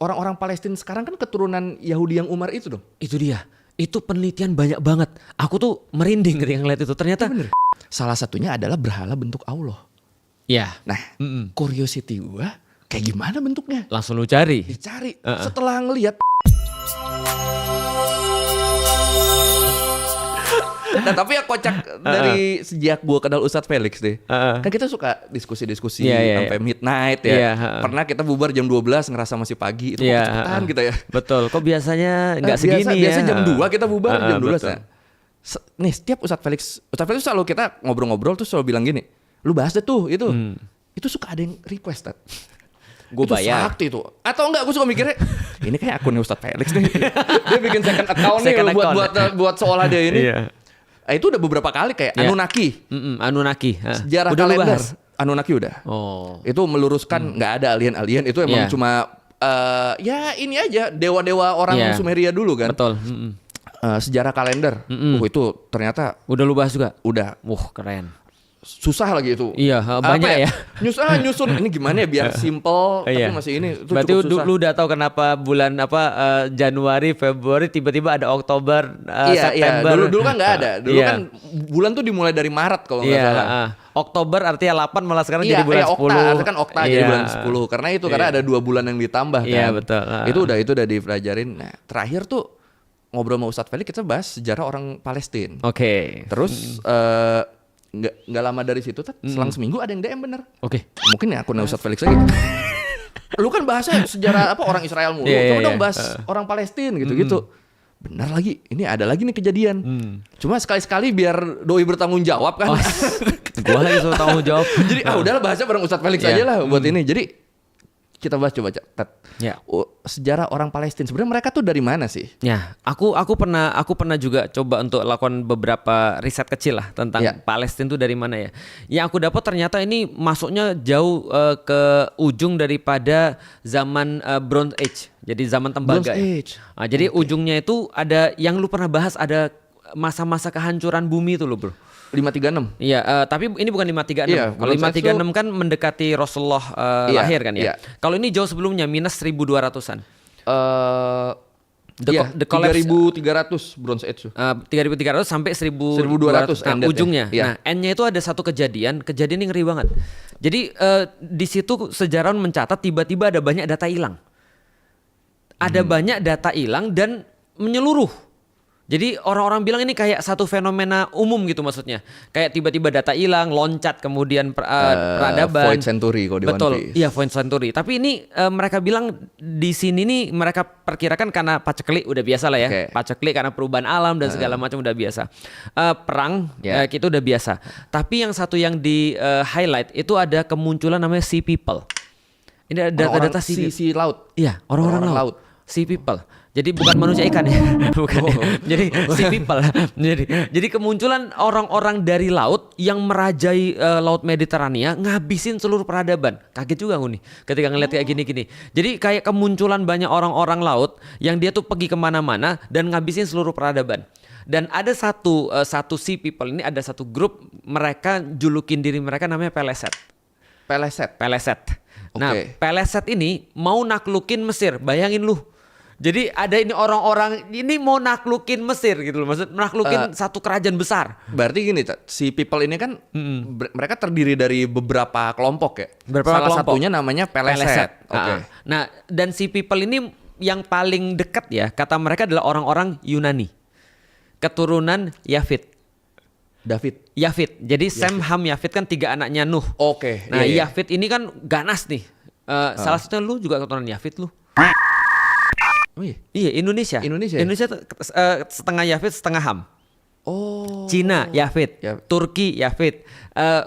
orang-orang Palestina sekarang kan keturunan Yahudi yang Umar itu dong. Itu dia. Itu penelitian banyak banget. Aku tuh merinding ketika ngeliat itu. Ternyata Bener. Salah satunya adalah berhala bentuk Allah. ya, Nah, curiosity gua kayak gimana bentuknya? langsung lu cari. Dicari. Setelah ngelihat. Nah, tapi yang kocak dari sejak gua kenal Ustadz Felix deh. Kan kita suka diskusi-diskusi sampai midnight ya. Pernah kita bubar jam 12 ngerasa masih pagi. Itu kok kecepatan kita ya. Betul. Kok biasanya nggak segini ya? Biasa jam 2 kita bubar jam 12. Betul. Nah, nih setiap Ustadz Felix selalu kita ngobrol-ngobrol tuh selalu bilang gini, lu bahas deh tuh itu. Itu suka ada yang request, Tat. Gue bayar. Sakti tuh. Atau enggak, gue suka mikirnya ini kayak akunnya Ustadz Felix nih. Dia bikin second account nih buat seolah dia ini. Itu udah beberapa kali kayak Anunnaki. Anunnaki. Sejarah udah kalender. Anunnaki udah. Oh. Itu meluruskan nggak ada alien-alien. Itu emang cuma ya ini aja dewa-dewa orang Sumeria dulu kan. Betul. Sejarah kalender. Itu ternyata Udah lu bahas juga? udah Keren. susah lagi itu. Iya, banyak ya. Nyusun ini gimana ya biar simple tapi masih ini. Itu berarti cukup susah. lu udah tahu kenapa bulan Januari, Februari tiba-tiba ada Oktober, September. Dulu kan nggak ada. Dulu kan bulan tuh dimulai dari Maret kalau nggak salah. Oktober artinya 8 malah sekarang jadi bulan 10. Artinya kan okta jadi bulan 10. Karena itu karena ada 2 bulan yang ditambah kan. Iya, betul. Itu udah dipelajarin. Nah, terakhir tuh ngobrol sama Ustadz Felix kita bahas sejarah orang Palestina. Oke. Terus nggak lama dari situ selang seminggu ada yang DM bener. Oke. Mungkin ya akunnya Ustadz Felix lagi. Lu kan bahasnya sejarah orang Israel mulu. Coba dong bahas orang Palestina gitu-gitu. Benar lagi, ini ada lagi nih kejadian. Cuma sekali-sekali biar doi bertanggung jawab kan. Gua lagi suruh tanggung jawab. Jadi udahlah bahasnya bareng Ustadz Felix aja lah buat ini. Jadi kita bahas coba Tat. Sejarah orang Palestina sebenarnya mereka tuh dari mana sih? Ya, aku pernah juga coba untuk lakukan beberapa riset kecil lah tentang Palestina tuh dari mana ya. Yang aku dapat ternyata ini masuknya jauh ke ujung daripada zaman Bronze Age. Jadi zaman tembaga. Bronze Age. Nah, jadi ujungnya itu ada yang lu pernah bahas, ada masa-masa kehancuran bumi itu loh, Bro. 536. Iya, tapi ini bukan 536. Iya, kalau 536 kan mendekati Rasulullah lahir kan ya. Iya. Kalau ini jauh sebelumnya, minus 1200-an. The collapse 3.300 Bronze Age. 3.300 sampai 1.200 ujungnya. Ya. Nah, N-nya itu ada satu kejadian ini ngeri banget. Jadi di situ sejarawan mencatat tiba-tiba ada banyak data hilang. Ada banyak data hilang dan menyeluruh. Jadi orang-orang bilang ini kayak satu fenomena umum gitu maksudnya. Kayak tiba-tiba data hilang, loncat kemudian peradaban. Void Century kalau di Betul, One Piece. iya Void Century. Tapi ini mereka bilang di sini nih mereka perkirakan karena paceklik udah biasa lah ya. Paceklik karena perubahan alam dan segala macam udah biasa. Perang itu udah biasa. Tapi yang satu yang di highlight itu ada kemunculan namanya Sea People. Ini ada data-data sea laut. Iya, orang-orang laut. Sea People. Jadi bukan manusia ikan ya, bukan. Jadi sea people. Jadi kemunculan orang-orang dari laut yang merajai laut Mediterania, ngabisin seluruh peradaban. Kaget juga aku nih ketika ngeliat kayak gini-gini. Jadi kayak kemunculan banyak orang-orang laut yang dia tuh pergi kemana-mana dan ngabisin seluruh peradaban. Dan ada satu sea people ini, ada satu grup, mereka julukin diri mereka namanya Peleset. Nah, Peleset ini mau naklukin Mesir, bayangin lu. Jadi ada ini orang-orang ini mau naklukin Mesir gitu loh, maksud naklukin satu kerajaan besar. Berarti gini, si people ini kan mereka terdiri dari beberapa kelompok ya. Salah satunya namanya Peleset. Nah, dan si people ini yang paling dekat ya, kata mereka adalah orang-orang Yunani. Keturunan Yafit. Yafit. Jadi Sem, Ham, Yafit kan 3 anaknya Nuh. Nah, Yafit ini kan ganas nih. Salah satunya lu juga keturunan Yafit lu. Oh iya? Iya, Indonesia setengah Yafit, setengah Ham. Cina Yafit, Turki Yafit,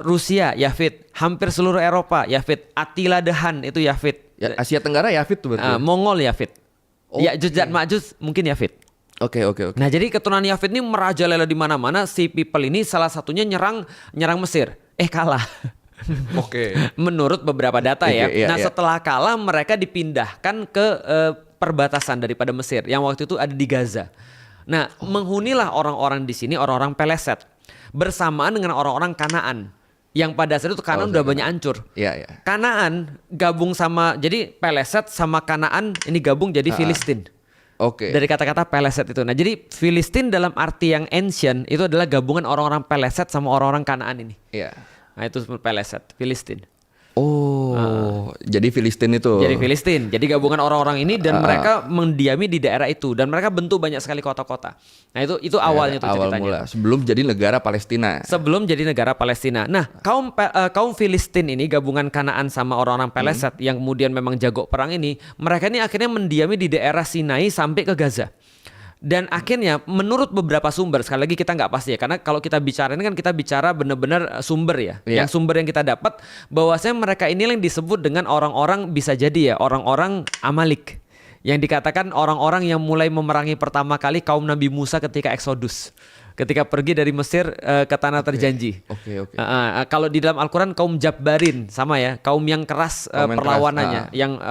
Rusia Yafit, hampir seluruh Eropa Yafit, Attila the Hun itu Yafit. Asia Tenggara Yafit tuh berarti. Mongol Yafit. Ya'juj dan Ma'juj mungkin Yafit. Oke. Nah, jadi keturunan Yafit ini merajalela di mana-mana. Si people ini salah satunya nyerang Mesir. Kalah. Menurut beberapa data ya. Setelah kalah mereka dipindahkan ke perbatasan daripada Mesir yang waktu itu ada di Gaza. Nah, menghunilah orang-orang di sini, orang-orang Peleset bersamaan dengan orang-orang Kanaan. Yang pada saat itu Kanaan udah banyak hancur. Iya, iya. Kanaan gabung sama, jadi Peleset sama Kanaan ini gabung jadi Filistin. Oke. Dari kata-kata Peleset itu. Nah jadi Filistin dalam arti yang ancient itu adalah gabungan orang-orang Peleset sama orang-orang Kanaan ini. Iya. Nah itu Peleset, Filistin. Oh, jadi Filistin itu. Jadi Filistin, jadi gabungan orang-orang ini dan mereka mendiami di daerah itu dan mereka bentuk banyak sekali kota-kota. Nah itu awalnya tuh awal ceritanya. mula, sebelum jadi negara Palestina. Sebelum jadi negara Palestina. Nah kaum Filistin ini gabungan Kanaan sama orang-orang Peleset yang kemudian memang jago perang ini, mereka ini akhirnya mendiami di daerah Sinai sampai ke Gaza. Dan akhirnya menurut beberapa sumber, sekali lagi kita nggak pasti ya, karena kalau kita bicara ini kan kita bicara benar-benar sumber ya. Yang sumber yang kita dapat bahwasanya mereka ini yang disebut dengan orang-orang, bisa jadi ya orang-orang Amalik, yang dikatakan orang-orang yang mulai memerangi pertama kali kaum Nabi Musa ketika Exodus, ketika pergi dari Mesir ke tanah terjanji. Oke. Kalau di dalam Al-Quran kaum Jabbarin sama ya, kaum yang keras perlawanannya, yang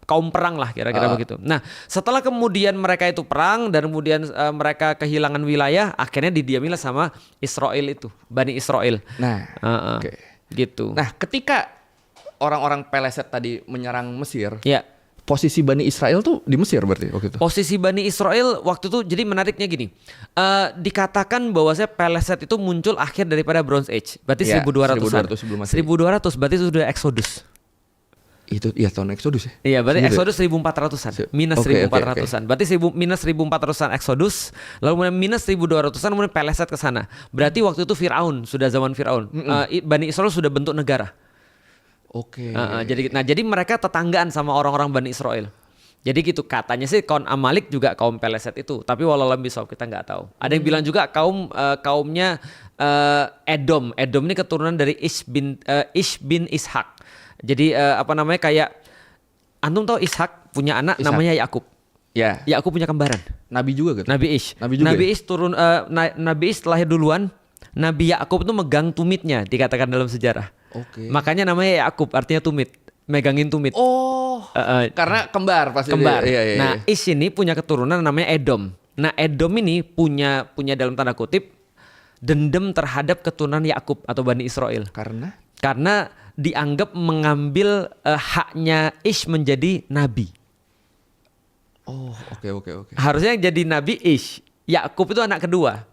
kaum perang lah kira-kira begitu. Nah setelah kemudian mereka itu perang dan kemudian mereka kehilangan wilayah, akhirnya didiamilah sama Israel itu, Bani Israel. Nah, gitu. Nah ketika orang-orang Peleset tadi menyerang Mesir, ya. Posisi Bani Israel tuh di Mesir berarti waktu itu? Posisi Bani Israel waktu itu, jadi menariknya gini, dikatakan bahwasanya Peleset itu muncul akhir daripada Bronze Age, berarti 1200-an. 1200 berarti itu sudah Exodus. Itu ya tahun Exodus ya? Iya, berarti Exodus 1400-an, minus 1400-an. Berarti minus 1400-an Exodus, lalu kemudian minus 1200-an kemudian Peleset ke sana. Berarti waktu itu Firaun, sudah zaman Firaun. Bani Israel sudah bentuk negara. Oke. Jadi mereka tetanggaan sama orang-orang Bani Israel. Jadi gitu katanya sih kaum Amalik juga kaum Peleset itu, tapi wallahualam bisawab kita nggak tahu. Ada yang bilang juga kaumnya Edom. Edom ini keturunan dari Ish bin Ishak. Jadi kayak antum tahu Ishak punya anak namanya Yakub. Ya. Yakub punya kembaran. Nabi juga kan? Nabi Ish. Nabi Ish turun Nabi Ish lahir duluan. Nabi Yakub itu megang tumitnya, dikatakan dalam sejarah. Oke. Makanya namanya Yakub, artinya tumit, megangin tumit. Oh. Karena kembar pasti. Kembar. Iya. Nah, Ish ini punya keturunan namanya Edom. Nah, Edom ini punya dalam tanda kutip dendam terhadap keturunan Yakub atau Bani Israel. Karena dianggap mengambil haknya Ish menjadi nabi. Oh, oke. Harusnya yang jadi nabi Ish. Yakub itu anak kedua.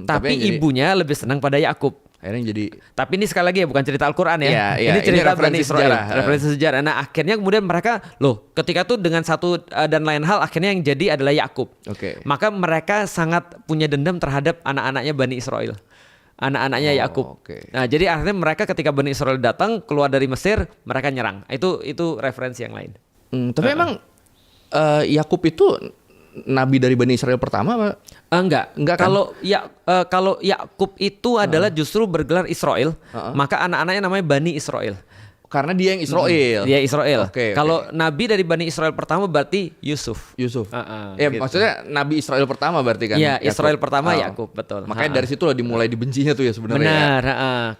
Tapi ibunya lebih senang pada Yakub. Akhirnya jadi. Tapi ini sekali lagi ya bukan cerita Al-Quran ya. Ini cerita ini Bani Israel. referensi sejarah. Nah akhirnya kemudian mereka ketika tuh dengan satu dan lain hal akhirnya yang jadi adalah Yakub. Oke. Maka mereka sangat punya dendam terhadap anak-anaknya Bani Israel. Anak-anaknya Yakub. Nah, jadi akhirnya mereka ketika Bani Israel datang keluar dari Mesir, mereka nyerang. Itu referensi yang lain. Tapi emang Yakub itu nabi dari Bani Israel pertama apa? Enggak kan? Kalau Yakub itu adalah justru bergelar Israel, maka anak-anaknya namanya Bani Israel. Karena dia yang Israel. Dia Israel. Oke. Kalau nabi dari Bani Israel pertama berarti Yusuf. Ya gitu. maksudnya nabi Israel pertama berarti kan? Iya, Israel pertama Yakub, betul. Makanya dari situ lah dimulai dibencinya tuh ya sebenarnya. Benar,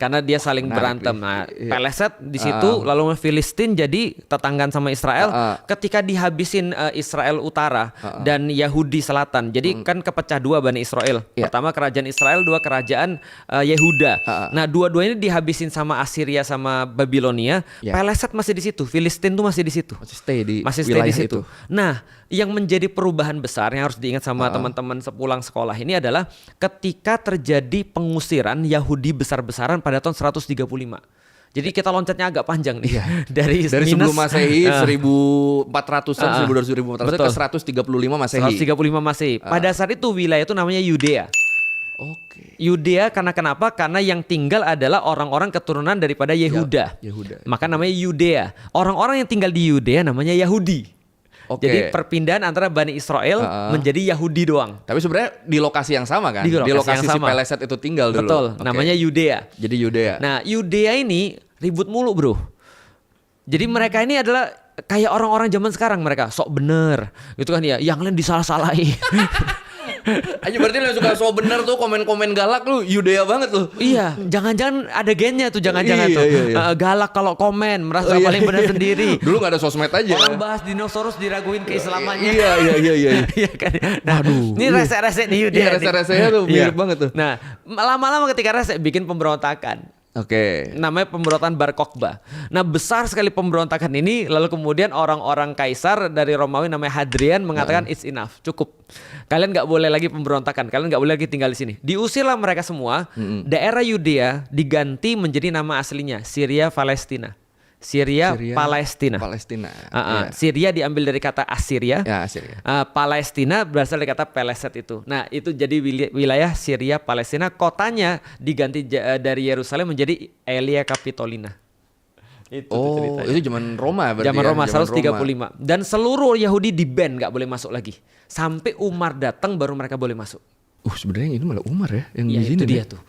karena dia saling berantem. Nah, Peleset di situ, lalu Filistin jadi tetanggaan sama Israel. Ketika dihabisin Israel Utara dan Yahudi Selatan, jadi kan kepecah dua Bani Israel. Pertama kerajaan Israel, dua kerajaan Yehuda. Nah, dua-duanya dihabisin sama Assyria sama Babilonia. Peleset masih di situ, Filistin tuh masih di situ. Masih stay di situ. Nah, yang menjadi perubahan besar yang harus diingat sama teman-teman sepulang sekolah ini adalah ketika terjadi pengusiran Yahudi besar-besaran pada tahun 135. Jadi kita loncatnya agak panjang nih. Dari sebelum Masehi 1400-an, 1400 ke 135 Masehi. 135 Masehi. Pada saat itu wilayah itu namanya Yudea. Oke. Yudea karena kenapa? Karena yang tinggal adalah orang-orang keturunan daripada Yehuda. Maka namanya Yudea. Orang-orang yang tinggal di Yudea namanya Yahudi. Jadi perpindahan antara Bani Israel menjadi Yahudi doang. Tapi sebenarnya di lokasi yang sama kan? Di lokasi si Peleset itu tinggal dulu. Betul, namanya Yudea. Jadi Yudea. Nah, Yudea ini ribut mulu, bro. Jadi mereka ini adalah kayak orang-orang zaman sekarang, mereka sok bener. Gitu kan ya, yang lain disalah-salahi. Aja berarti lu suka so bener tuh komen-komen galak lu Yudea banget lu. Iya, jangan-jangan ada gennya tuh, jangan-jangan tuh. Galak kalau komen, merasa paling benar sendiri. Dulu gak ada sosmed aja. Orang bahas dinosaurus diraguin keislamannya. Iya. Iya kan. Nah, ini rese-rese nih Yudea. Iya, rese-resenya tuh mirip banget tuh. Nah, lama-lama ketika rese bikin pemberontakan. Oke. Namanya pemberontakan Bar Kokhba. Nah, besar sekali pemberontakan ini, lalu kemudian orang-orang kaisar dari Romawi namanya Hadrian mengatakan it's enough, cukup. Kalian nggak boleh lagi pemberontakan, kalian nggak boleh lagi tinggal di sini. Diusirlah mereka semua. Daerah Yudea diganti menjadi nama aslinya, Syria Palestina. Syria Palestina. Ya. Syria diambil dari kata Assyria. Ya, Syria. Palestina berasal dari kata Peleset itu. Nah, itu jadi wilayah Syria Palestina. Kotanya diganti dari Yerusalem menjadi Aelia Capitolina. Itu ceritanya. Itu zaman Roma berarti. Zaman Roma, Zaman 135. Dan seluruh Yahudi di-ban, nggak boleh masuk lagi. Sampai Umar datang baru mereka boleh masuk. Sebenarnya ini malah Umar ya yang Ya, di sini. itu dia tuh.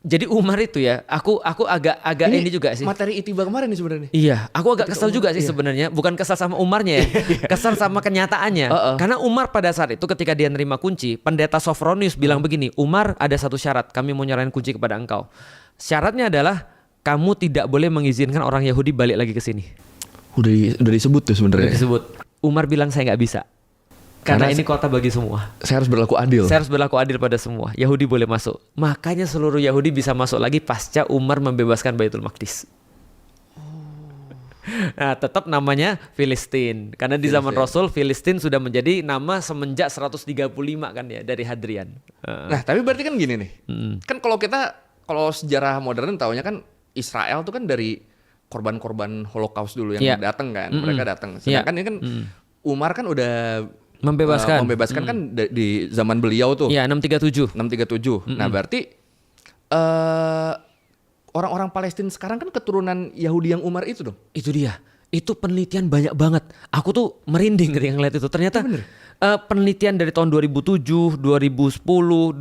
Jadi Umar itu ya, aku agak ini juga sih. Materi Itiba kemarin nih sebenarnya. Iya, aku agak kesel juga sih sebenarnya. Bukan kesel sama Umarnya ya, kesel sama kenyataannya. Karena Umar pada saat itu ketika dia nerima kunci, pendeta Sophronius bilang begini, Umar ada satu syarat, kami mau nyerahin kunci kepada engkau. Syaratnya adalah kamu tidak boleh mengizinkan orang Yahudi balik lagi ke sini. Udah disebut tuh sebenarnya. Disebut. Umar bilang saya nggak bisa. Karena ini kota bagi semua. Saya harus berlaku adil. Saya harus berlaku adil pada semua. Yahudi boleh masuk. Makanya seluruh Yahudi bisa masuk lagi pasca Umar membebaskan Baitul Maqdis. Nah, tetap namanya Filistin. Karena di zaman Rasul Filistin sudah menjadi nama semenjak 135 kan ya dari Hadrian. Nah, tapi berarti kan gini nih. Kan kalau sejarah modern taunya kan Israel tuh kan dari korban-korban Holocaust dulu yang datang kan. Mereka datang. Sedangkan ini kan Umar kan udah membebaskan kan di zaman beliau tuh. Iya, 637. Nah, berarti orang-orang Palestina sekarang kan keturunan Yahudi yang Umar itu dong. Itu dia. Itu penelitian banyak banget. Aku tuh merinding ketika ngeliat itu. Ternyata penelitian dari tahun 2007, 2010, 2012,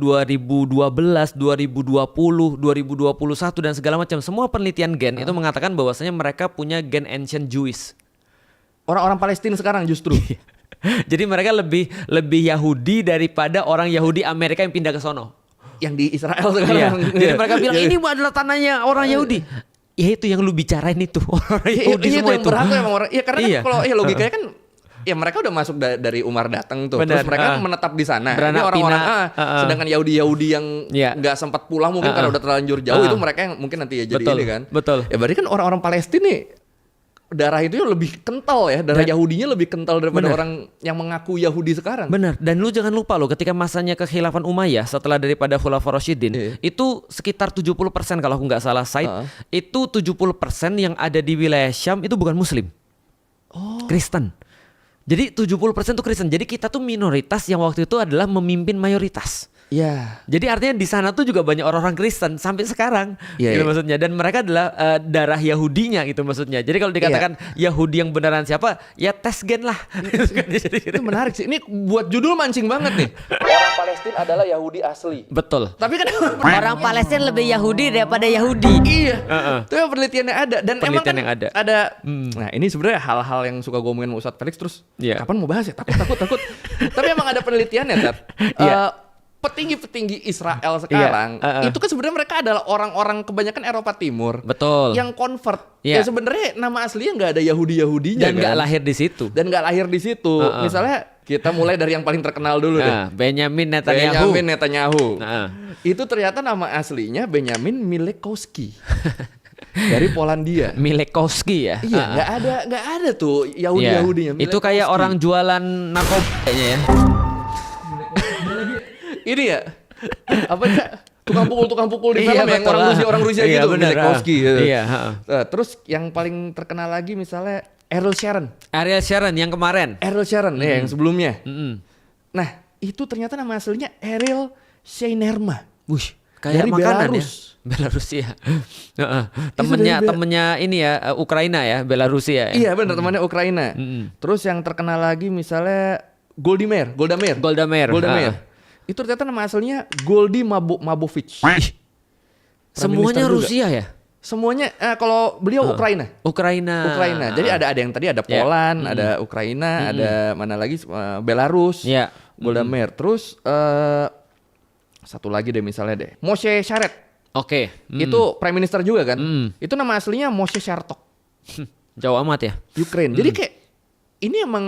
2020, 2021 dan segala macam. Semua penelitian gen itu mengatakan bahwasanya mereka punya gen ancient Jewish. Orang-orang Palestina sekarang justru. Jadi mereka lebih Yahudi daripada orang Yahudi Amerika yang pindah ke sono. Yang di Israel sekarang. Jadi mereka bilang ini adalah tanahnya orang Yahudi. Ya itu yang lu bicarain itu. Orang Yahudi semua itu. Emang orang. Ya karena kan kalau logikanya kan ya mereka udah masuk dari Umar datang tuh. Terus mereka menetap di sana. Ini orang-orang sedangkan Yahudi yang nggak sempat pulang mungkin karena udah terlanjur jauh itu mereka yang mungkin nanti ya jadi ini kan. Betul. Ya berarti kan orang-orang Palestina nih darah itu lebih kental ya, darah Yahudinya lebih kental daripada orang yang mengaku Yahudi sekarang. Benar, dan lu jangan lupa loh ketika masanya kekhilafan Umayyah setelah daripada Khulafaur Rasyidin, itu sekitar 70% kalau aku nggak salah Said, itu 70% yang ada di wilayah Syam itu bukan Muslim. Kristen. Jadi 70% itu Kristen. Jadi kita tuh minoritas yang waktu itu adalah memimpin mayoritas. Iya. Jadi artinya di sana tuh juga banyak orang-orang Kristen sampai sekarang. Gitu maksudnya. Dan mereka adalah darah Yahudinya gitu maksudnya. Jadi kalau dikatakan Yahudi yang beneran siapa, ya tes gen lah. Itu menarik sih. Ini buat judul mancing banget nih. Orang Palestina adalah Yahudi asli. Betul. Tapi kan orang Palestina lebih Yahudi daripada Yahudi. Iya. Itu yang penelitiannya ada. Dan penelitian emang kan yang ada. Nah ini sebenarnya hal-hal yang suka gue ngomongin sama Ustadz Felix terus. Kapan mau bahas ya? Takut. Tapi emang ada penelitiannya Tat. Petinggi-petinggi Israel sekarang itu kan sebenarnya mereka adalah orang-orang kebanyakan Eropa Timur. Betul. Yang convert. Ya sebenarnya nama aslinya nggak ada Yahudi-Yahudinya dan nggak lahir di situ. Misalnya kita mulai dari yang paling terkenal dulu deh. Benjamin Netanyahu. Itu ternyata nama aslinya Benjamin Milekowski. Dari Polandia. Milekowski ya. Iya, nggak ada tuh Yahudi-Yahudinya. Itu kayak orang jualan narkoba kayaknya ya. Ini ya apa sih tukang pukul di film yang orang Rusia gitu, Milekowski gitu. Terus yang paling terkenal lagi misalnya Ariel Sharon yang kemarin. Yang sebelumnya. Nah itu ternyata nama aslinya Ariel Sheinerma. Kayak dari makanan Belarus. Belarus ya. Temennya ini ya Ukraina ya, Belarusia ya. Iya benar temannya Ukraina. Terus yang terkenal lagi misalnya Golda Meir. Itu ternyata nama aslinya Goldy Mabovich. Semuanya Rusia ya? Semuanya kalau beliau Ukraina. Jadi ada yang tadi ada Poland, ada Ukraina, ada mana lagi Belarus. Golda Meir. Terus satu lagi deh misalnya deh. Moshe Sharet. Itu prime minister juga kan? Itu nama aslinya Moshe Shartok. Jauh amat ya. Ukraine. Jadi kayak ini emang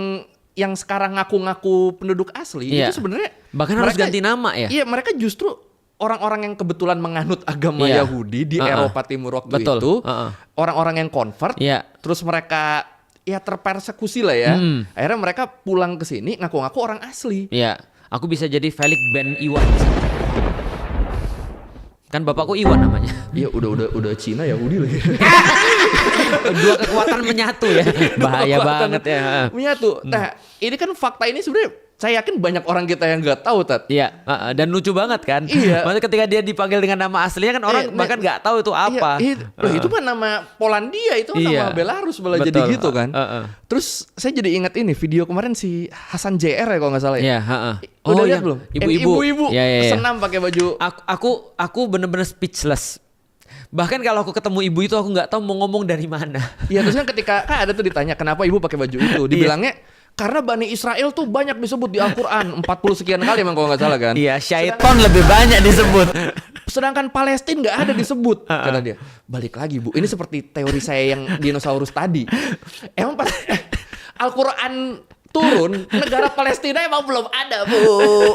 yang sekarang ngaku-ngaku penduduk asli itu sebenarnya bahkan harus ganti nama ya. Iya, mereka justru orang-orang yang kebetulan menganut agama Iya. Yahudi di Eropa Timur waktu Betul. itu, orang-orang yang convert, Iya. terus mereka ya terpersekusi lah ya. Akhirnya mereka pulang ke sini ngaku-ngaku orang asli. Iya, aku bisa jadi Felix Ben Iwan. Kan bapakku Iwan namanya. Iya udah Cina Yahudi lagi. Dua kekuatan menyatu ya. Bahaya banget ya. Menyatu. Nah, ini kan fakta ini sebenarnya saya yakin banyak orang kita yang nggak tahu, Tat. Iya, dan lucu banget kan. Iya. Maksudnya ketika dia dipanggil dengan nama aslinya kan orang bahkan nggak tahu itu apa. Iya, loh, itu kan nama Polandia, itu kan Iya. nama Belarus malah Betul. jadi gitu kan. Terus saya jadi ingat ini video kemarin si Hasan JR ya kalau nggak salah ya. Iya, Udah lihat yang belum? Ibu-ibu. Ibu-ibu Iya, iya, iya. senam pakai baju. Aku bener-bener speechless. Bahkan kalau aku ketemu ibu itu aku nggak tahu mau ngomong dari mana. Iya, terus kan ketika kan ada tuh ditanya kenapa ibu pakai baju itu, dibilangnya karena Bani Israel tuh banyak disebut di Al-Quran 40 sekian kali emang kalau nggak salah kan. Iya, syaiton lebih banyak disebut. Sedangkan Palestina nggak ada disebut kata dia. Balik lagi Bu, ini seperti teori saya yang dinosaurus tadi. Emang pas Al-Quran turun, negara Palestina emang belum ada Bu.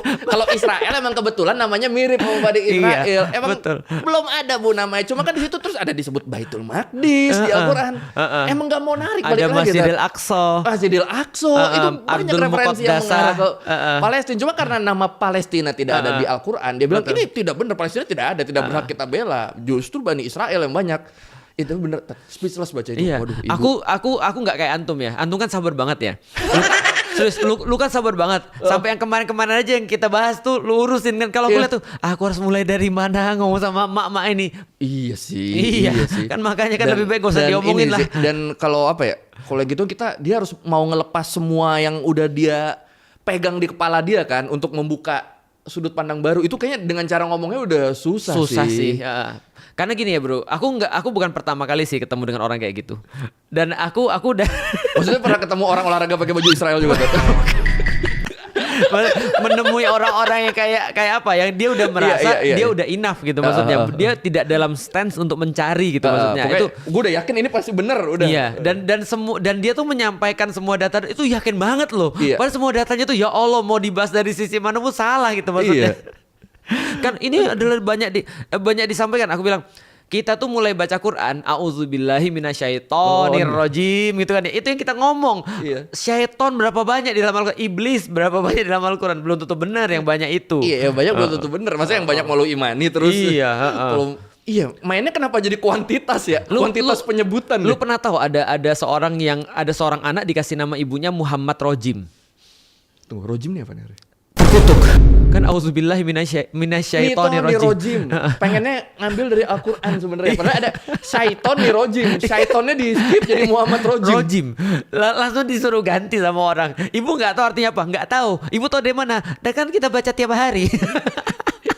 Kalau Israel emang kebetulan namanya mirip sama Bani Israel. Iya, Emang betul. belum ada Bu namanya. Cuma kan di situ terus ada disebut Baitul Maqdis di Al-Quran. Emang nggak mau narik balik Ada lagi. Masjidil Aqsa. Masjidil Aqsa itu banyak Ardul referensi yang Muqaddasah. mengarah ke Palestina. Cuma karena nama Palestina tidak ada di Al-Quran, dia bilang ini tidak benar, Palestina tidak ada, tidak berhak kita bela. Justru Bani Israel yang banyak. Itu bener, speechless baca itu. Iya. Waduh, ibu. Aku nggak kayak antum ya. Antum kan sabar banget ya. Serius, lu kan sabar banget. Sampai yang kemarin-kemarin aja yang kita bahas tuh lu urusin kan. Kalau aku lihat tuh, aku harus mulai dari mana ngomong sama emak-emak ini. Iya sih. Iya sih. Kan makanya kan lebih baik gak usah dan diomongin ini lah. sih, dan kalau apa ya? Kalau gitu dia harus mau ngelepas semua yang udah dia pegang di kepala dia kan untuk membuka sudut pandang baru. Itu kayaknya dengan cara ngomongnya udah susah sih. Ya. Karena gini ya bro, aku bukan pertama kali sih ketemu dengan orang kayak gitu. Dan aku udah Maksudnya pernah ketemu orang olahraga pakai baju Israel juga tuh. menemui orang-orang yang kayak apa, yang dia udah merasa dia udah enough gitu maksudnya. Dia tidak dalam stance untuk mencari gitu maksudnya. Itu gue udah yakin ini pasti bener udah. Iya, dan dia tuh menyampaikan semua data itu yakin banget loh. Iya. Padahal semua datanya tuh ya Allah mau dibahas dari sisi mana pun salah gitu maksudnya. Kan ini adalah banyak disampaikan. Aku bilang kita tuh mulai baca Quran, auzubillahi minasyaitonirrajim gitu kan ya. Itu yang kita ngomong. Iya. Syaiton berapa banyak di dalam Al-Quran, iblis berapa banyak di dalam Al-Quran, belum tentu benar yang banyak itu. Iya, banyak belum tentu bener. Maksudnya yang banyak mau lu imani terus. Iya, Belum. Iya, mainnya kenapa jadi kuantitas ya? Kuantitas penyebutan. Lu pernah tahu ada seorang anak dikasih nama ibunya Muhammad Rojim. Tunggu, rojim nih apa nih? Terkutuk. Kan auzubillahi minasyaitonirrajim. Rojim. Pengennya ngambil dari Al-Quran sebenarnya. Padahal ada syaiton nih rojim. Syaitonnya di skip jadi Muhammad Rojim. Rojim. Langsung disuruh ganti sama orang. Ibu nggak tahu artinya apa? Nggak tahu. Ibu tahu dari mana? Dan kan kita baca tiap hari.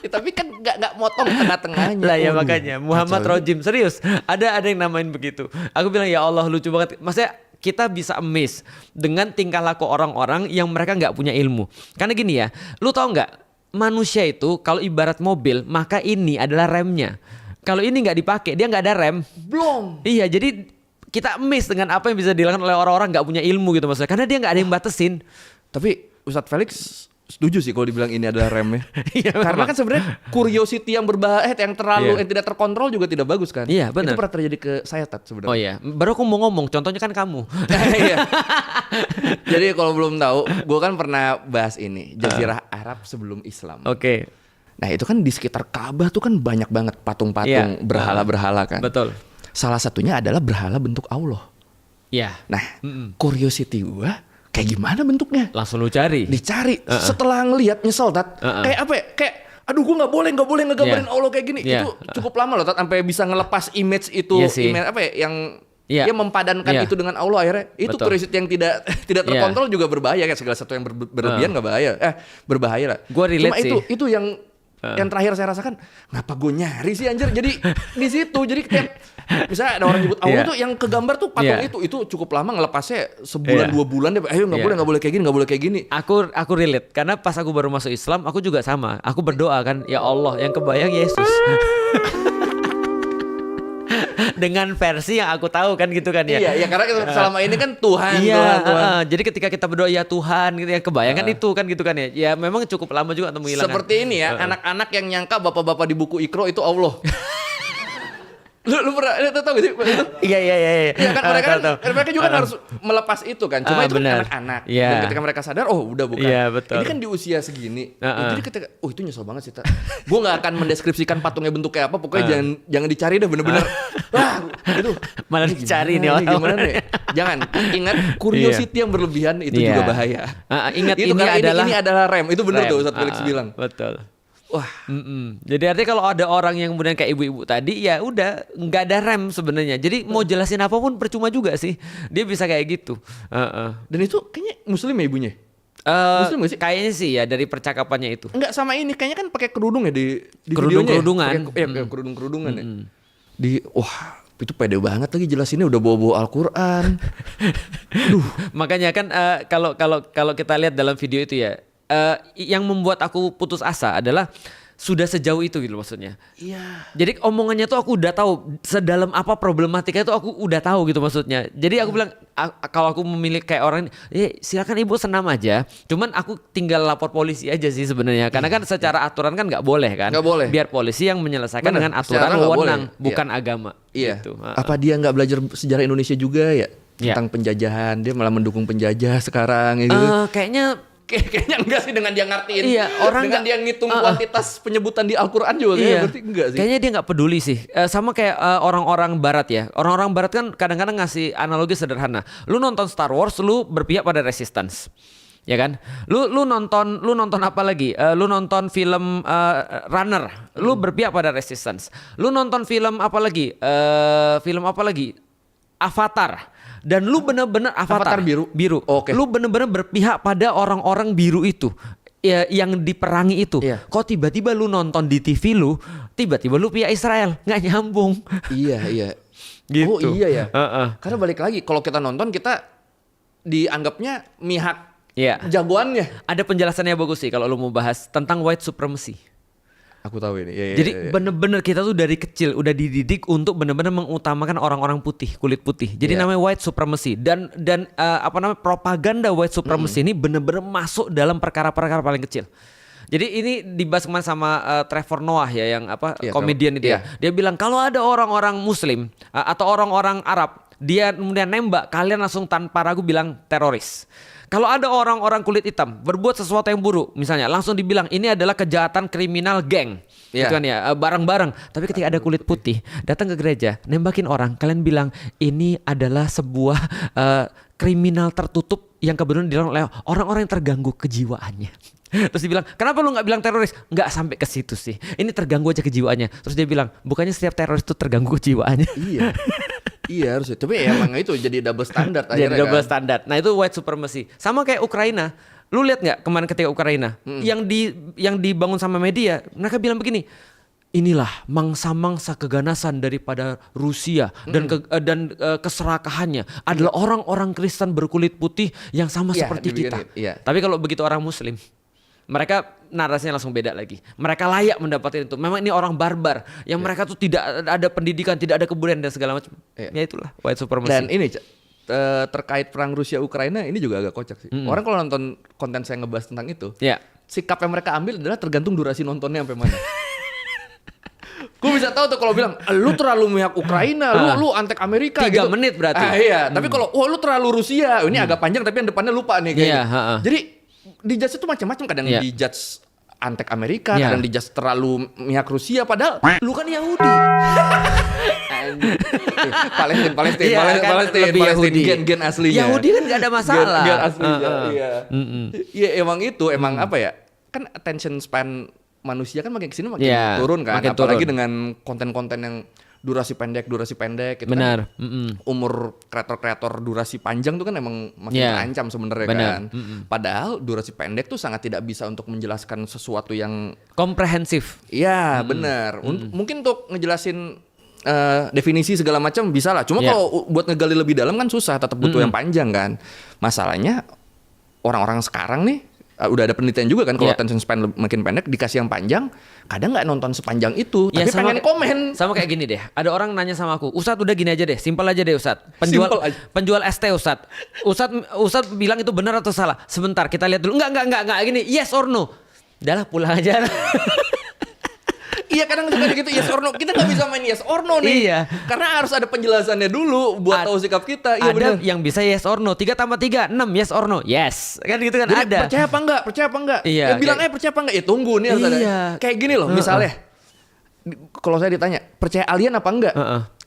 Tapi kan nggak motong tengah-tengahnya. Lah ya Waduh, makanya Muhammad kacau. Rojim. Serius. Ada yang namain begitu. Aku bilang ya Allah lucu banget. Maksudnya kita bisa amazed dengan tingkah laku orang-orang yang mereka nggak punya ilmu. Karena gini ya, lu tahu nggak, manusia itu kalau ibarat mobil, maka ini adalah remnya. Kalau ini nggak dipakai, dia nggak ada rem. Belum. Iya, jadi kita amazed dengan apa yang bisa dilakukan oleh orang-orang nggak punya ilmu gitu maksudnya. Karena dia nggak ada yang batasin. Tapi Ustadz Felix setuju sih kalau dibilang ini adalah remnya. Iya, Karena memang. kan sebenarnya curiosity yang berbahaya, yang terlalu, Iya. yang tidak terkontrol juga tidak bagus kan. Iya, benar. Itu pernah terjadi ke saya Tat Oh sebenarnya. iya, baru aku mau ngomong. Contohnya kan kamu. Iya. Jadi kalau belum tahu, gue kan pernah bahas ini Jazirah Arab sebelum Islam. Oke. Nah itu kan di sekitar Ka'bah tuh kan banyak banget patung-patung Iya. berhala-berhala kan. Betul. Salah satunya adalah berhala bentuk Allah. Iya. Nah, curiosity gue kayak gimana bentuknya? Langsung lu cari. Dicari. Setelah ngelihat nyesel Tat. Kayak apa ya? Kayak aduh gue nggak boleh ngegambarin Iya. Allah kayak gini. Iya. Itu cukup lama loh Tat sampai bisa ngelepas image itu. Iya sih. Image apa ya yang Iya. dia mempadankan Iya. itu dengan Allah akhirnya. Itu Betul. curiosity yang tidak Iya. terkontrol juga berbahaya kan, segala sesuatu yang berlebihan nggak bahaya. Berbahaya lah. Gua relate Cuma sih. itu yang terakhir saya rasakan, ngapa gue nyari sih anjir. Jadi di situ jadi misalnya ada orang nyebut Allah Iya. tuh yang kegambar tuh patung Iya. itu cukup lama ngelepasnya sebulan Iya. 2 bulan deh. Ayo nggak Iya. boleh kayak gini, nggak boleh kayak gini. Aku relate karena pas aku baru masuk Islam aku juga sama. Aku berdoa kan, ya Allah yang kebayang Yesus. dengan versi yang aku tahu kan gitu kan ya. Iya, karena selama ini kan Tuhan. Jadi ketika kita berdoa ya Tuhan gitu ya, kebayangkan itu kan gitu kan ya. Ya memang cukup lama juga untuk menghilangkan. Seperti ini ya, anak-anak yang nyangka bapak-bapak di buku Iqra itu Allah. Lu pernah tahu gak sih itu? Iya. Iya kan mereka juga harus melepas itu kan. Cuma itu kan anak-anak. Dan ketika mereka sadar, udah bukan. Iya, betul. Ini kan di usia segini. Jadi ketika itu nyesel banget sih. Gue gak akan mendeskripsikan patungnya bentuknya apa. Pokoknya jangan dicari deh bener-bener. Wah, itu malah dicari nih orang. Gimana nih? Jangan. Ingat curiosity yang berlebihan itu juga bahaya. Ingat itu ini adalah rem. Itu bener tuh Ustaz Felix bilang. Betul. Wah, jadi artinya kalau ada orang yang kemudian kayak ibu-ibu tadi, ya udah nggak ada rem sebenarnya. Jadi mau jelasin apapun percuma juga sih. Dia bisa kayak gitu. Dan itu kayaknya Muslim ya ibunya? Muslim gak sih? Kayaknya sih ya dari percakapannya itu. Enggak sama ini, kayaknya kan pakai kerudung ya di kerudung-kerudungan. Ya, kerudung-kerudungan ya. Wah, itu pede banget lagi jelasinnya udah bawa-bawa Al-Qur'an. Makanya kan kalau kita lihat dalam video itu ya. Yang membuat aku putus asa adalah sudah sejauh itu gitu maksudnya. Iya. Jadi omongannya tuh aku udah tahu sedalam apa problematika itu aku udah tahu gitu maksudnya. Jadi aku bilang kalau aku memilih kayak orang silakan ibu senam aja. Cuman aku tinggal lapor polisi aja sih sebenarnya. Karena kan secara aturan kan nggak boleh kan. Nggak boleh. Biar polisi yang menyelesaikan dengan aturan wewenang bukan agama. Iya. Gitu. Apa dia nggak belajar sejarah Indonesia juga ya tentang penjajahan? Dia malah mendukung penjajah sekarang ya gitu. Kayaknya enggak sih dengan dia ngertiin. Iya, orang dengan dia ngitung kuantitas penyebutan di Al-Qur'an juga kayaknya berarti enggak sih. Kayaknya dia enggak peduli sih. Sama kayak orang-orang barat ya. Orang-orang barat kan kadang-kadang ngasih analogi sederhana. Lu nonton Star Wars, lu berpihak pada Resistance. Ya kan? Lu nonton apa lagi? Lu nonton film Runner, lu berpihak pada Resistance. Lu nonton film apa lagi? Avatar. Dan lu bener-bener Avatar biru. Okay. Lu bener-bener berpihak pada orang-orang biru itu ya, yang diperangi itu. Kok tiba-tiba lu nonton di TV lu, tiba-tiba lu pihak Israel, nggak nyambung. Iya. Gitu. Oh iya ya. Karena balik lagi kalau kita nonton kita dianggapnya mihak jagoannya. Ada penjelasannya bagus sih kalau lu mau bahas tentang white supremacy. Aku tahu ini. Jadi bener-bener kita tuh dari kecil udah dididik untuk bener-bener mengutamakan orang-orang putih, kulit putih. Jadi namanya white supremacy dan propaganda white supremacy ini bener-bener masuk dalam perkara-perkara paling kecil. Jadi ini dibahas kemarin sama Trevor Noah ya yang komedian itu ya. Dia bilang kalau ada orang-orang Muslim atau orang-orang Arab, dia kemudian nembak, kalian langsung tanpa ragu bilang teroris. Kalau ada orang-orang kulit hitam berbuat sesuatu yang buruk, misalnya langsung dibilang ini adalah kejahatan kriminal geng, gitu kan ya, bareng-bareng. Tapi ketika ada kulit putih datang ke gereja, nembakin orang, kalian bilang ini adalah sebuah kriminal tertutup yang kebetulan dilakukan oleh orang-orang yang terganggu kejiwaannya. Terus dibilang, kenapa lu nggak bilang teroris? Nggak sampai ke situ sih. Ini terganggu aja kejiwaannya. Terus dia bilang, bukannya setiap teroris itu terganggu kejiwaannya? Iya harusnya. Tapi emang itu jadi double standard akhirnya. Jadi double standard. Nah itu white supremacy. Sama kayak Ukraina. Lu lihat nggak kemarin ketika Ukraina yang dibangun sama media, mereka bilang begini. Inilah mangsa-mangsa keganasan daripada Rusia dan keserakahannya adalah orang-orang Kristen berkulit putih yang sama seperti kita. Tapi kalau begitu orang Muslim, mereka narasinya langsung beda lagi. Mereka layak mendapatkan itu. Memang ini orang barbar yang mereka tuh tidak ada pendidikan, tidak ada kebudayaan dan segala macam. Ya itulah white supremacy. Dan ini terkait perang Rusia Ukraina ini juga agak kocak sih. Orang kalau nonton konten saya ngebahas tentang itu, sikap yang mereka ambil adalah tergantung durasi nontonnya sampai mana. Gue bisa tahu tuh kalau bilang lu terlalu memihak Ukraina, lu antek Amerika 3 gitu. menit berarti. Tapi kalau lu terlalu Rusia, ini agak panjang tapi yang depannya lupa nih kayaknya. Jadi dijudge itu macam-macam, kadang dijudge antek Amerika, kadang dijudge terlalu memihak Rusia padahal lu kan Yahudi. Palestina, gen aslinya. Yahudi kan gak ada masalah. Gen aslinya. Iya, emang itu apa ya? Kan attention span manusia kan makin kesini makin turun kan, apalagi dengan konten-konten yang durasi pendek gitu. Benar. Kan. Umur kreator-kreator durasi panjang tuh kan emang makin terancam sebenarnya kan. Padahal durasi pendek tuh sangat tidak bisa untuk menjelaskan sesuatu yang komprehensif. Iya, benar. Mungkin untuk ngejelasin definisi segala macam bisa lah. Cuma kalau buat ngegali lebih dalam kan susah, tetap butuh yang panjang kan. Masalahnya orang-orang sekarang nih udah ada penelitian juga kan kalau Iya. attention span makin pendek dikasih yang panjang, kadang nggak nonton sepanjang itu, Ya, tapi pengen komen. Sama kayak gini deh. Ada orang nanya sama aku, Ustadz udah gini aja deh, simpel aja deh Ustadz. Penjual Simpel aja. penjual ST Ustadz. Ustadz bilang itu benar atau salah? Sebentar kita lihat dulu. Enggak gini. Yes or no? Udahlah pulang aja. Iya kadang suka gitu yes or no. Kita nggak bisa main yes or no nih. Iya. Karena harus ada penjelasannya dulu buat tahu sikap kita. Iya Ada benar. yang bisa yes or no. 3 tambah 3 6 yes or no. Yes. Kan gitu kan Jadi, ada. percaya apa enggak? Percaya apa enggak? Iya, Ya, bilang kayak- percaya apa enggak? Ya tunggu nih harus ada. Iya. Kayak gini loh, misalnya kalau saya ditanya, percaya alien apa enggak?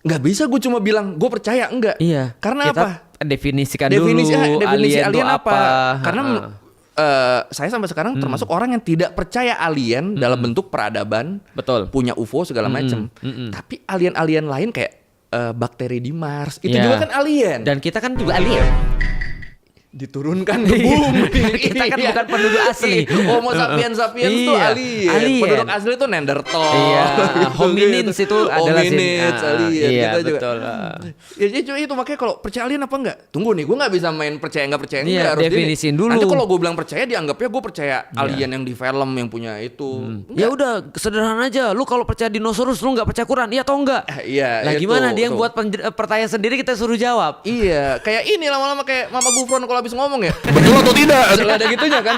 Nggak bisa gue cuma bilang gue percaya enggak. Iya. Karena Kita apa? Definisikan Definisi dulu alien tuh apa? Karena saya sampai sekarang termasuk orang yang tidak percaya alien dalam bentuk peradaban, Betul. punya UFO segala macam. Tapi alien-alien lain kayak bakteri di Mars itu Iya. juga kan alien. Dan kita kan juga alien. Diturunkan ke bumi. Kita kan Iya. bukan penduduk asli. Homo sapiens sapiens tuh Iya, alien. alien. Penduduk asli tuh Neanderthal. Iya, Gitu-gitu. hominins itu adalah Hominids, alien. Iya, Kita juga. betul. Ya jadi itu makanya kalau percaya alien apa enggak? Tunggu nih, gue nggak bisa main percaya nggak percaya Iya, enggak. Harus definisiin dulu. Nanti kalau gue bilang percaya, dianggapnya gue percaya alien yang di film yang punya itu. Ya udah sederhana aja. Lu kalau percaya dinosaurus lu nggak percaya Quran, iya atau enggak? Iya. Lah itu, gimana dia yang tuh. buat pertanyaan sendiri kita suruh jawab. Iya, kayak ini lama-lama kayak Mama Gufron kalau habis ngomong ya. Betul atau tidak? Selalu ada gitunya kan.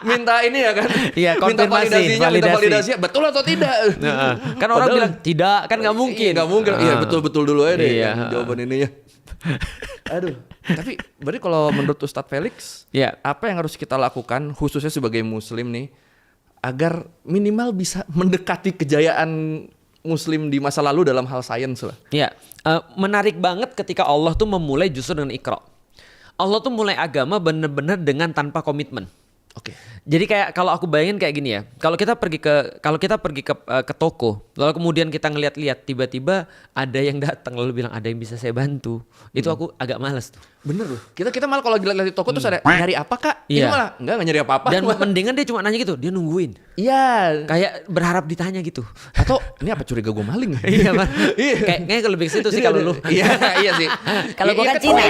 Minta ini ya kan. Iya, Minta konfirmasi, minta validasi. validasi. Betul atau tidak? Kan orang bilang tidak, kan nggak mungkin. Nggak mungkin. Iya, betul-betul dulu aja deh Iya. yang jawaban ininya. Aduh. Tapi berarti kalau menurut Ustadz Felix, Iya. apa yang harus kita lakukan khususnya sebagai muslim nih agar minimal bisa mendekati kejayaan muslim di masa lalu dalam hal sains lah. Ya, menarik banget ketika Allah tuh memulai justru dengan Iqra. Allah tuh mulai agama bener-bener dengan tanpa komitmen. Oke. Jadi kayak kalau aku bayangin kayak gini ya, kalau kita pergi ke toko, lalu kemudian kita ngeliat-liat tiba-tiba ada yang datang lalu bilang ada yang bisa saya bantu, itu aku agak males tuh. Bener loh. Kita malah kalau lihat di toko terus ada nyari apa kak? Ini Iya. malah nggak nyari apa-apa. Dan mendingan dia cuma nanya gitu, dia nungguin, Iya. kayak berharap ditanya gitu. Atau ini apa curiga gue maling? Iya kan? Iya. Kayaknya lebih ke situ sih Jadi kalau ada- lu. Iya, iya sih. Kalau gua Iya, kan Cina.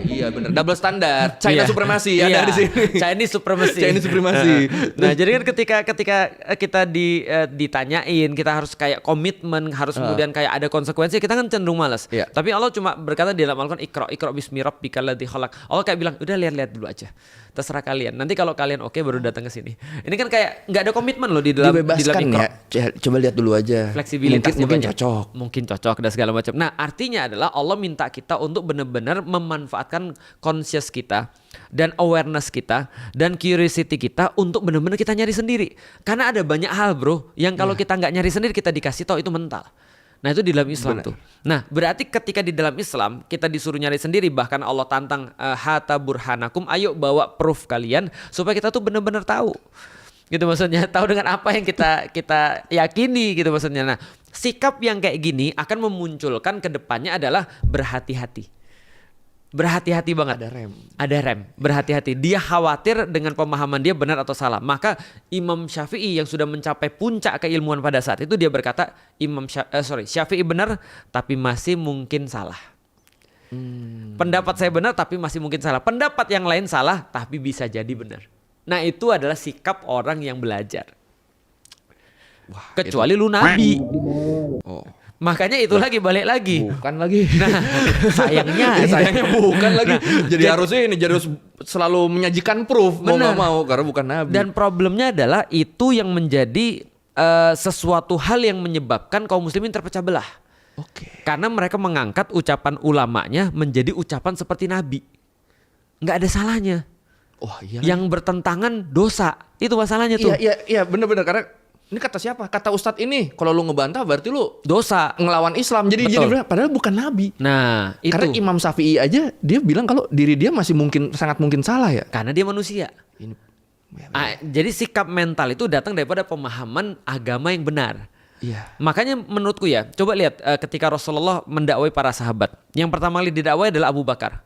Iya bener. Double standar. China Iya. supremasi Iya. ada di sini. Chinese supremacy. Chinese supremacy. Nah, jadi kan ketika kita ditanyain, kita harus kayak komitmen, harus kemudian kayak ada konsekuensi, kita kan cenderung malas. Iya. Tapi Allah cuma berkata di dalam Al-Qur'an, Iqra bismi rabbikal ladzi khalaq. Allah kayak bilang, udah lihat-lihat dulu aja. Terserah kalian. Nanti kalau kalian oke baru datang ke sini. Ini kan kayak nggak ada komitmen loh di dalam Dibebaskan Iqra. ya. Coba lihat dulu aja. Fleksibilitasnya Mungkin banyak. cocok. Mungkin cocok dan segala macam. Nah, artinya adalah Allah minta kita untuk benar-benar memanfaatkan conscious kita dan awareness kita dan curiosity kita untuk benar-benar kita nyari sendiri. Karena ada banyak hal, Bro, yang kalau kita nggak nyari sendiri kita dikasih tahu itu mental. Nah, itu di dalam Islam tuh. Nah, berarti ketika di dalam Islam kita disuruh nyari sendiri, bahkan Allah tantang hata burhanakum, ayo bawa proof kalian supaya kita tuh benar-benar tahu. Gitu maksudnya, tahu dengan apa yang kita yakini gitu maksudnya. Nah, sikap yang kayak gini akan memunculkan ke depannya adalah berhati-hati. Berhati-hati banget. Ada rem. Berhati-hati. Dia khawatir dengan pemahaman dia benar atau salah. Maka Imam Syafi'i yang sudah mencapai puncak keilmuan pada saat itu, dia berkata, Syafi'i benar tapi masih mungkin salah. Pendapat saya benar tapi masih mungkin salah. Pendapat yang lain salah tapi bisa jadi benar. Nah, itu adalah sikap orang yang belajar. Kecuali lu nabi. Oh. Makanya itu lagi balik lagi. Bukan lagi. Nah, sayangnya Sayangnya bukan lagi. Jadi Jadi- harusnya ini jadi harus selalu menyajikan proof. Mau Benar. nggak mau karena bukan nabi. Dan problemnya adalah itu yang menjadi sesuatu hal yang menyebabkan kaum muslimin terpecah belah. Oke. Karena mereka mengangkat ucapan ulamanya menjadi ucapan seperti nabi. Nggak ada salahnya. Wah iya. Yang bertentangan dosa. Itu masalahnya tuh. Iya bener-bener karena ini kata siapa? Kata Ustadz ini. Kalau lu ngebantah berarti lu Dosa. ngelawan Islam. Jadi Betul. bener, padahal bukan nabi. Nah, itu. Karena Imam Syafi'i aja dia bilang kalau diri dia masih sangat mungkin salah ya. Karena dia manusia. Ini Jadi sikap mental itu datang daripada pemahaman agama yang benar. iya. Makanya menurutku ya, coba lihat ketika Rasulullah mendakwai para sahabat. Yang pertama kali didakwai adalah Abu Bakar.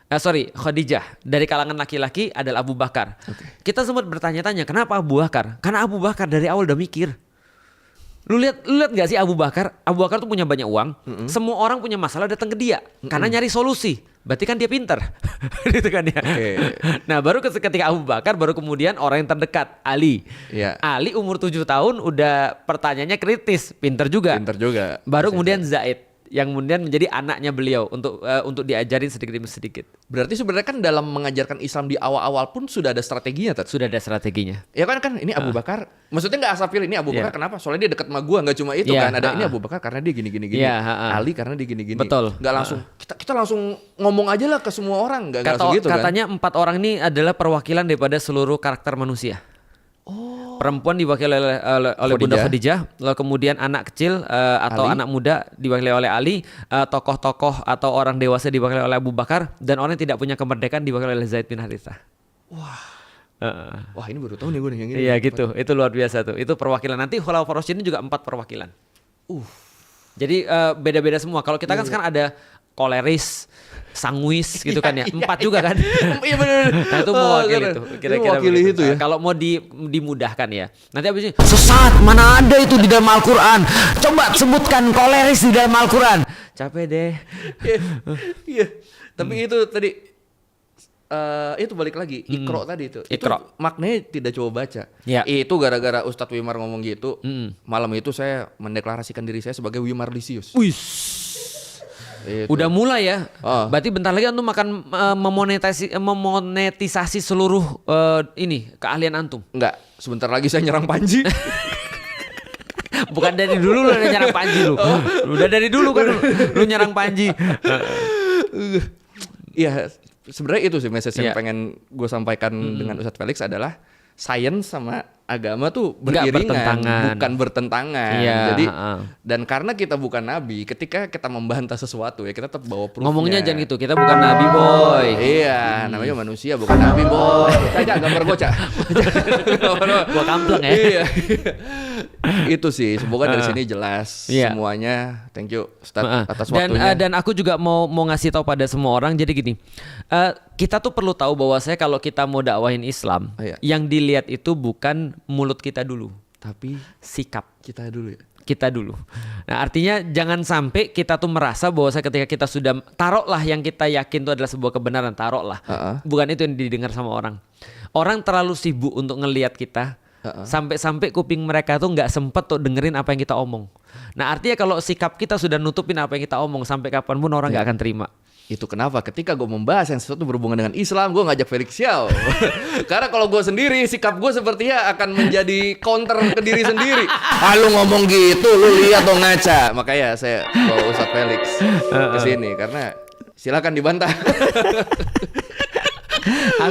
Khadijah. Dari kalangan laki-laki adalah Abu Bakar. Kita sempat bertanya-tanya, kenapa Abu Bakar? Karena Abu Bakar dari awal udah mikir. Lu lihat nggak sih Abu Bakar? Abu Bakar tuh punya banyak uang. Semua orang punya masalah datang ke dia karena nyari solusi. Berarti kan dia pinter, gitu kan ya. Nah baru ketika Abu Bakar, baru kemudian orang yang terdekat Ali. Ali umur 7 tahun udah pertanyaannya kritis, pinter juga. Baru kemudian Zaid yang kemudian menjadi anaknya beliau untuk diajarin sedikit demi sedikit. Berarti sebenarnya kan dalam mengajarkan Islam di awal-awal pun sudah ada strateginya, Tat? Sudah ada strateginya. Ya kan ini Abu Bakar, maksudnya nggak asal pilih ini Abu Bakar kenapa? Soalnya dia dekat sama gua, nggak cuma itu kan. Ada ini Abu Bakar karena dia gini. Ali karena dia gini. Betul. Nggak langsung kita langsung ngomong aja lah ke semua orang, nggak langsung gitu kan. Katanya 4 orang ini adalah perwakilan daripada seluruh karakter manusia. Perempuan diwakili oleh Bunda Khadijah, lalu kemudian anak kecil atau anak muda diwakili oleh Ali, tokoh-tokoh atau orang dewasa diwakili oleh Abu Bakar, dan orang yang tidak punya kemerdekaan diwakili oleh Zaid bin Harithah. Wah ini baru tahu nih gue yang ini. Iya gitu, itu luar biasa tuh. Itu perwakilan. Nanti Khulafaur Rasyidin juga 4 perwakilan. Jadi beda-beda semua. Kalau kita kan sekarang ada koleris, sanguis gitu kan ya. 4 juga kan. Iya benar. Nah itu mewakili itu. Kira-kira itu ya. Kalau mau dimudahkan ya. Nanti habis ini sesat, mana ada itu di dalam Al-Qur'an. Coba sebutkan koleris di dalam Al-Qur'an. Capek deh. Iya. Tapi itu tadi itu balik lagi Iqra tadi itu. Iqra. Itu maknanya tidak coba baca. Ya. Itu gara-gara Ustadz Wimar ngomong gitu. Malam itu saya mendeklarasikan diri saya sebagai Wimarlisius. Itu. Udah mulai ya. Berarti bentar lagi antum akan memonetisasi seluruh ini keahlian antum. Enggak, sebentar lagi saya nyerang Panji. Bukan dari dulu lu udah nyerang Panji lu. Udah dari dulu kan lu nyerang Panji. Iya, sebenarnya itu sih message yang pengen gue sampaikan dengan Ustadz Felix adalah sains sama agama tuh beriringan, bukan bertentangan. Jadi dan karena kita bukan nabi, ketika kita membantah sesuatu ya kita tetap bawa proof-nya. Ngomongnya jangan gitu, kita bukan nabi boy. Iya, namanya manusia bukan nabi boy. Caca gambar gue Caca. Gua kampleng ya. Iya. Itu sih, semoga dari sini jelas semuanya. Thank you Ustadz atas waktunya. Dan aku juga mau ngasih tahu pada semua orang. Jadi gini, kita tuh perlu tahu bahwa kalau kita mau dakwahin Islam, yang dilihat itu bukan mulut kita dulu, tapi sikap kita dulu. Nah artinya jangan sampai kita tuh merasa bahwa ketika kita sudah taruhlah yang kita yakin itu adalah sebuah kebenaran, taruhlah bukan itu yang didengar sama orang. Orang terlalu sibuk untuk ngelihat kita sampai-sampai kuping mereka tuh nggak sempet tuh dengerin apa yang kita omong. Nah artinya kalau sikap kita sudah nutupin apa yang kita omong, sampai kapanpun orang nggak akan terima. Itu kenapa ketika gue membahas yang sesuatu berhubungan dengan Islam, gue ngajak Felix Xiao. Karena kalau gue sendiri, sikap gue sepertinya akan menjadi counter ke diri sendiri. Lu ngomong gitu, lu lihat dong ngaca. Makanya saya bawa Ustadz Felix ke sini karena silakan dibantah.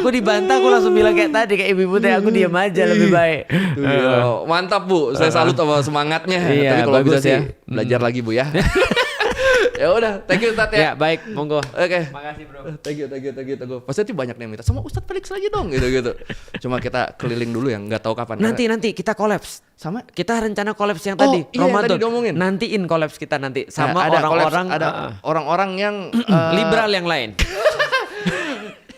Aku dibantah, aku langsung bilang kayak tadi, kayak ibu-ibu teh, aku diam aja lebih baik. Mantap Bu, saya salut sama semangatnya. Iya, tapi kalau bisa sih belajar lagi Bu ya. Ya udah, thank you Tat ya. Ya baik, monggo. Oke. Makasih bro. Thank you. Pasti banyak yang minta sama Ustadz Felix lagi dong gitu. Cuma kita keliling dulu yang nggak tahu kapan. Nanti kita kolaps. Sama kita rencana kolaps yang tadi Ramadan. Yang tadi nantiin kolaps kita nanti sama orang-orang orang-orang yang liberal yang lain.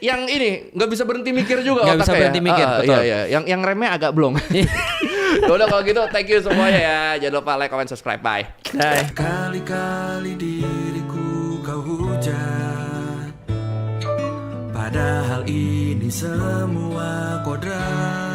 Yang ini nggak bisa berhenti mikir juga otaknya. Nggak bisa berhenti mikir, betul. Iya. Yang remeh agak blong. Udah kalau gitu, thank you semuanya ya. Jangan lupa like, comment, subscribe. Bye. Kali-kali diriku kau hujat, padahal ini semua kodrat.